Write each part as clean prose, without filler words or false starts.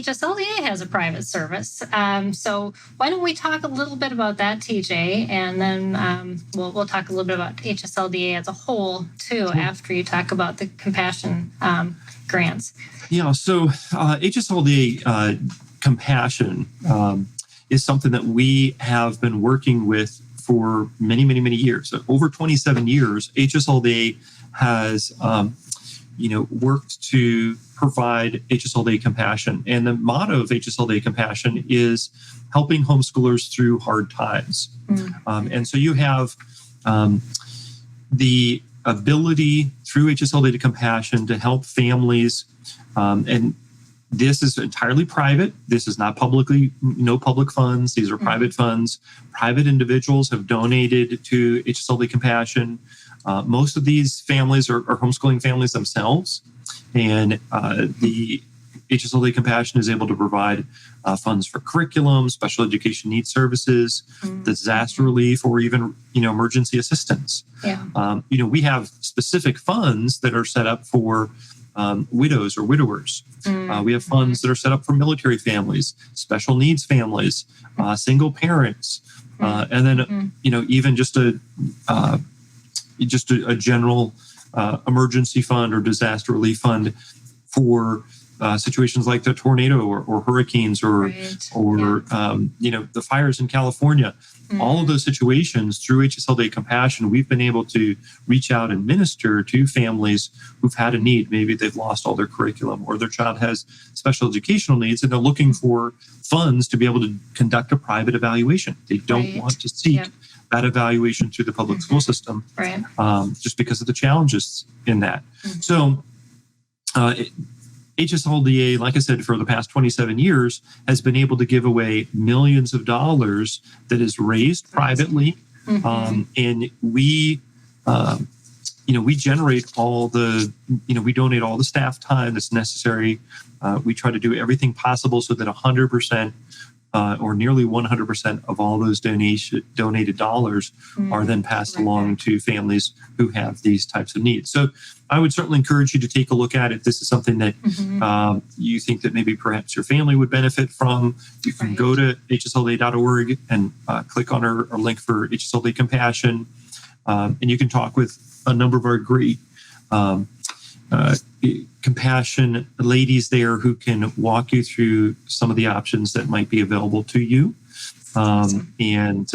HSLDA has a private service. So why don't we talk a little bit about that, TJ, and then we'll talk a little bit about HSLDA as a whole too, after you talk about the Compassion grants. Yeah, so HSLDA Compassion is something that we have been working with for many, many, many years. So over 27 years, HSLDA has worked to provide HSLDA Compassion. And the motto of HSLDA Compassion is helping homeschoolers through hard times. And so you have the ability through HSLDA Compassion to help families. And this is entirely private. This is not no public funds. These are private funds. Private individuals have donated to HSLDA Compassion. Most of these families are homeschooling families themselves, and the HSLDA Compassion is able to provide funds for curriculum, special education needs services, disaster relief, or even emergency assistance. Yeah. We have specific funds that are set up for widows or widowers. We have funds that are set up for military families, special needs families, single parents, and then even just a general emergency fund or disaster relief fund for situations like the tornado or hurricanes or the fires in California. All of those situations through HSLDA Compassion, we've been able to reach out and minister to families who've had a need. Maybe they've lost all their curriculum, or their child has special educational needs, and they're looking for funds to be able to conduct a private evaluation. They don't want to seek that evaluation through the public school system, just because of the challenges in that. So HSLDA, like I said, for the past 27 years, has been able to give away millions of dollars that is raised privately. And we generate all the, we donate all the staff time that's necessary. We try to do everything possible so that 100% or nearly 100% of all those donated dollars are then passed along to families who have these types of needs. So I would certainly encourage you to take a look at it. This is something that you think that maybe perhaps your family would benefit from. You can go to hslda.org and click on our link for HSLDA Compassion, and you can talk with a number of our great compassion ladies there who can walk you through some of the options that might be available to you. And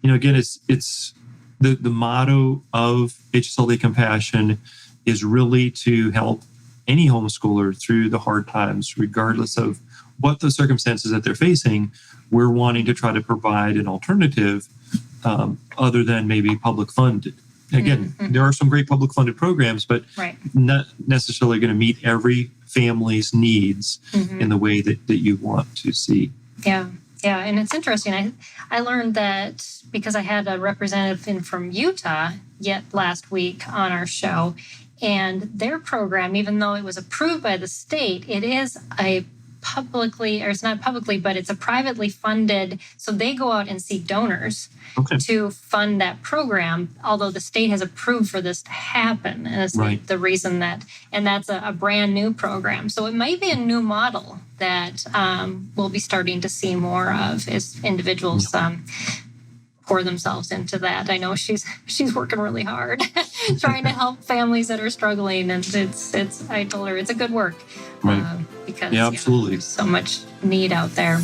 again, it's the motto of HSLDA Compassion is really to help any homeschooler through the hard times, regardless of what the circumstances that they're facing. We're wanting to try to provide an alternative other than maybe public funded. Again, there are some great public funded programs, but not necessarily going to meet every family's needs in the way that you want to see. Yeah. And it's interesting. I learned that because I had a representative from Utah last week on our show, and their program, even though it was approved by the state, it is it's not publicly, but it's a privately funded. So they go out and seek donors to fund that program, although the state has approved for this to happen. And it's the reason and that's a brand new program. So it might be a new model that we'll be starting to see more of as individuals pour themselves into that. I know she's working really hard trying to help families that are struggling, and I told her it's a good work because absolutely. there's so much need out there.